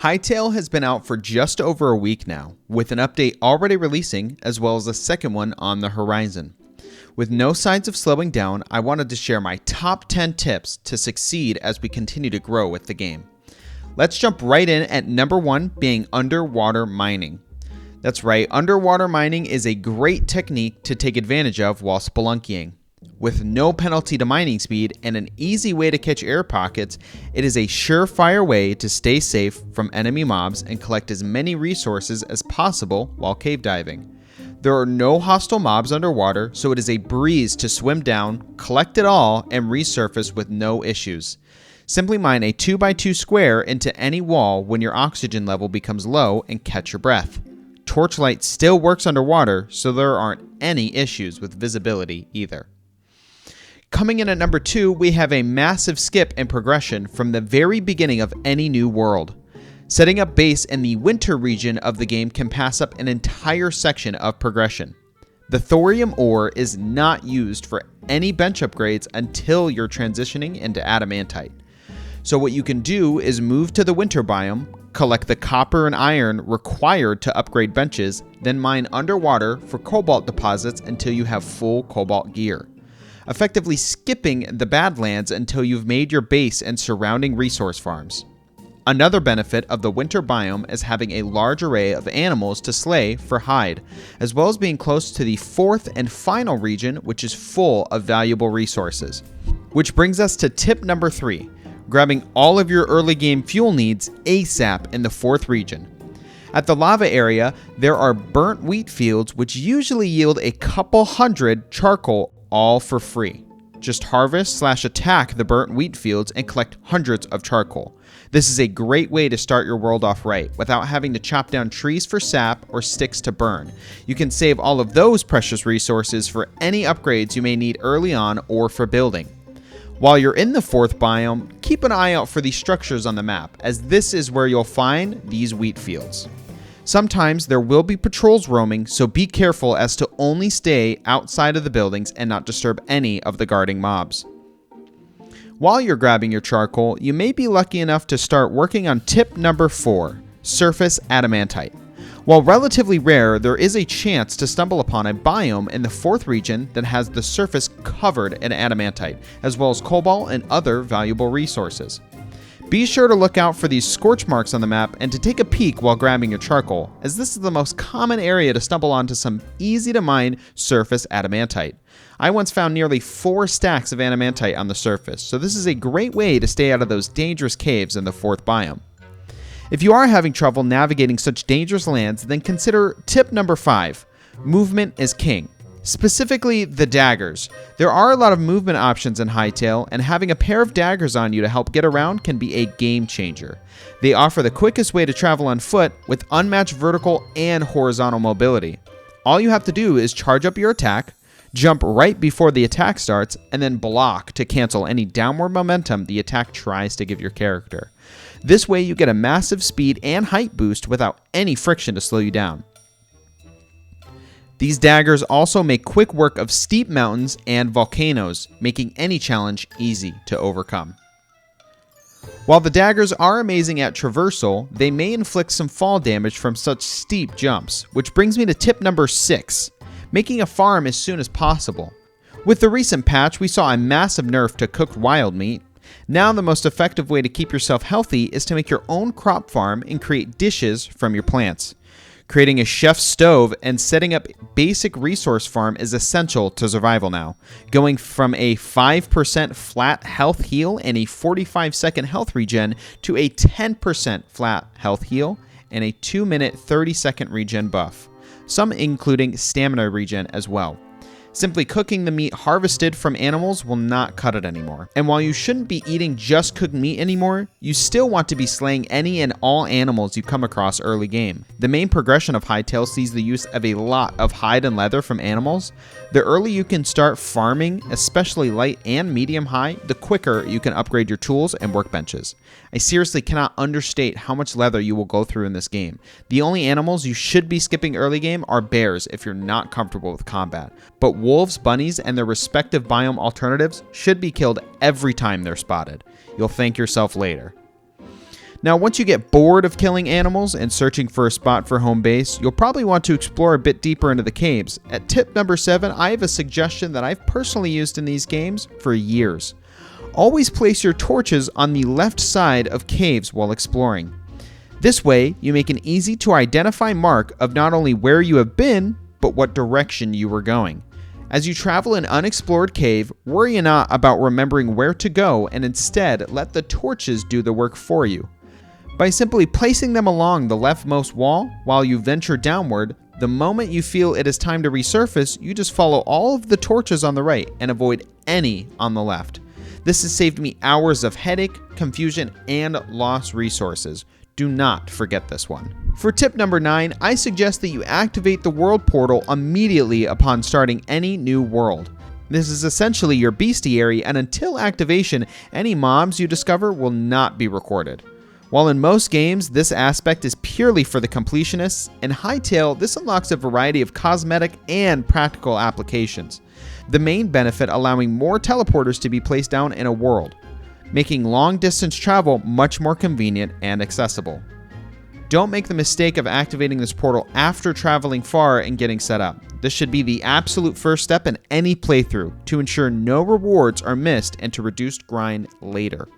Hytale has been out for just over a week now, with an update already releasing as well as a second one on the horizon. With no signs of slowing down, I wanted to share my top 10 tips to succeed as we continue to grow with the game. Let's jump right in at number 1 being underwater mining. That's right, underwater mining is a great technique to take advantage of while spelunkying. With no penalty to mining speed and an easy way to catch air pockets, it is a surefire way to stay safe from enemy mobs and collect as many resources as possible while cave diving. There are no hostile mobs underwater, so it is a breeze to swim down, collect it all, and resurface with no issues. Simply mine a 2x2 square into any wall when your oxygen level becomes low and catch your breath. Torchlight still works underwater, so there aren't any issues with visibility either. Coming in at number 2, we have a massive skip in progression from the very beginning of any new world. Setting up base in the winter region of the game can pass up an entire section of progression. The thorium ore is not used for any bench upgrades until you're transitioning into adamantite. So what you can do is move to the winter biome, collect the copper and iron required to upgrade benches, then mine underwater for cobalt deposits until you have full cobalt gear, effectively skipping the Badlands until you've made your base and surrounding resource farms. Another benefit of the winter biome is having a large array of animals to slay for hide, as well as being close to the 4th and final region, which is full of valuable resources. Which brings us to tip number 3, grabbing all of your early game fuel needs ASAP in the 4th region. At the lava area, there are burnt wheat fields which usually yield a couple hundred charcoal all for free. Just harvest/attack the burnt wheat fields and collect hundreds of charcoal. This is a great way to start your world off right without having to chop down trees for sap or sticks to burn. You can save all of those precious resources for any upgrades you may need early on or for building. While you're in the 4th biome, keep an eye out for these structures on the map, as this is where you'll find these wheat fields. Sometimes there will be patrols roaming, so be careful as to only stay outside of the buildings and not disturb any of the guarding mobs. While you're grabbing your charcoal, you may be lucky enough to start working on tip number 4, surface adamantite. While relatively rare, there is a chance to stumble upon a biome in the 4th region that has the surface covered in adamantite, as well as cobalt and other valuable resources. Be sure to look out for these scorch marks on the map and to take a peek while grabbing your charcoal, as this is the most common area to stumble onto some easy to mine surface adamantite. I once found nearly 4 stacks of adamantite on the surface, so this is a great way to stay out of those dangerous caves in the 4th biome. If you are having trouble navigating such dangerous lands, then consider tip number 5, movement is king. Specifically, the daggers. There are a lot of movement options in Hytale, and having a pair of daggers on you to help get around can be a game changer. They offer the quickest way to travel on foot with unmatched vertical and horizontal mobility. All you have to do is charge up your attack, jump right before the attack starts, and then block to cancel any downward momentum the attack tries to give your character. This way you get a massive speed and height boost without any friction to slow you down. These daggers also make quick work of steep mountains and volcanoes, making any challenge easy to overcome. While the daggers are amazing at traversal, they may inflict some fall damage from such steep jumps, which brings me to tip number 6, making a farm as soon as possible. With the recent patch, we saw a massive nerf to cooked wild meat. Now the most effective way to keep yourself healthy is to make your own crop farm and create dishes from your plants. Creating a chef's stove and setting up basic resource farm is essential to survival now. Going from a 5% flat health heal and a 45-second health regen to a 10% flat health heal and a 2-minute 30-second regen buff. Some including stamina regen as well. Simply cooking the meat harvested from animals will not cut it anymore. And while you shouldn't be eating just cooked meat anymore, you still want to be slaying any and all animals you come across early game. The main progression of Hytale sees the use of a lot of hide and leather from animals. The earlier you can start farming, especially light and medium high, the quicker you can upgrade your tools and workbenches. I seriously cannot understate how much leather you will go through in this game. The only animals you should be skipping early game are bears if you're not comfortable with combat, but wolves, bunnies, and their respective biome alternatives should be killed every time they're spotted. You'll thank yourself later. Now, once you get bored of killing animals and searching for a spot for home base, you'll probably want to explore a bit deeper into the caves. At tip number 7, I have a suggestion that I've personally used in these games for years. Always place your torches on the left side of caves while exploring. This way, you make an easy to identify mark of not only where you have been, but what direction you were going. As you travel an unexplored cave, worry not about remembering where to go and instead let the torches do the work for you. By simply placing them along the leftmost wall while you venture downward, the moment you feel it is time to resurface, you just follow all of the torches on the right and avoid any on the left. This has saved me hours of headache, confusion, and lost resources. Do not forget this one. For tip number 9, I suggest that you activate the world portal immediately upon starting any new world. This is essentially your bestiary, and until activation, any mobs you discover will not be recorded. While in most games, this aspect is purely for the completionists, in Hytale, this unlocks a variety of cosmetic and practical applications. The main benefit allowing more teleporters to be placed down in a world, making long-distance travel much more convenient and accessible. Don't make the mistake of activating this portal after traveling far and getting set up. This should be the absolute first step in any playthrough to ensure no rewards are missed and to reduce grind later.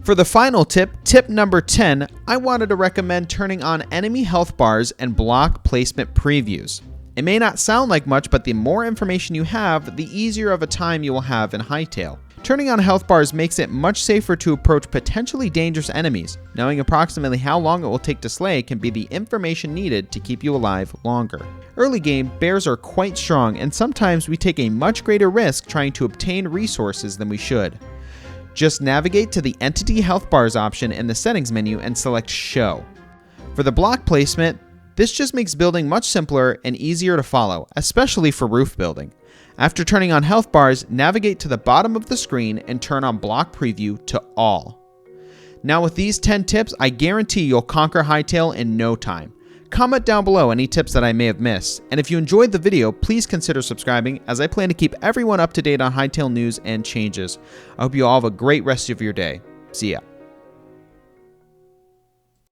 For the final tip, tip number 10, I wanted to recommend turning on enemy health bars and block placement previews. It may not sound like much, but the more information you have, the easier of a time you will have in Hytale. Turning on health bars makes it much safer to approach potentially dangerous enemies. Knowing approximately how long it will take to slay can be the information needed to keep you alive longer. Early game, bears are quite strong, and sometimes we take a much greater risk trying to obtain resources than we should. Just navigate to the Entity Health Bars option in the settings menu and select Show. For the block placement, this just makes building much simpler and easier to follow, especially for roof building. After turning on health bars, navigate to the bottom of the screen and turn on block preview to all. Now with these 10 tips, I guarantee you'll conquer Hytale in no time. Comment down below any tips that I may have missed, and if you enjoyed the video, please consider subscribing as I plan to keep everyone up to date on Hytale news and changes. I hope you all have a great rest of your day. See ya.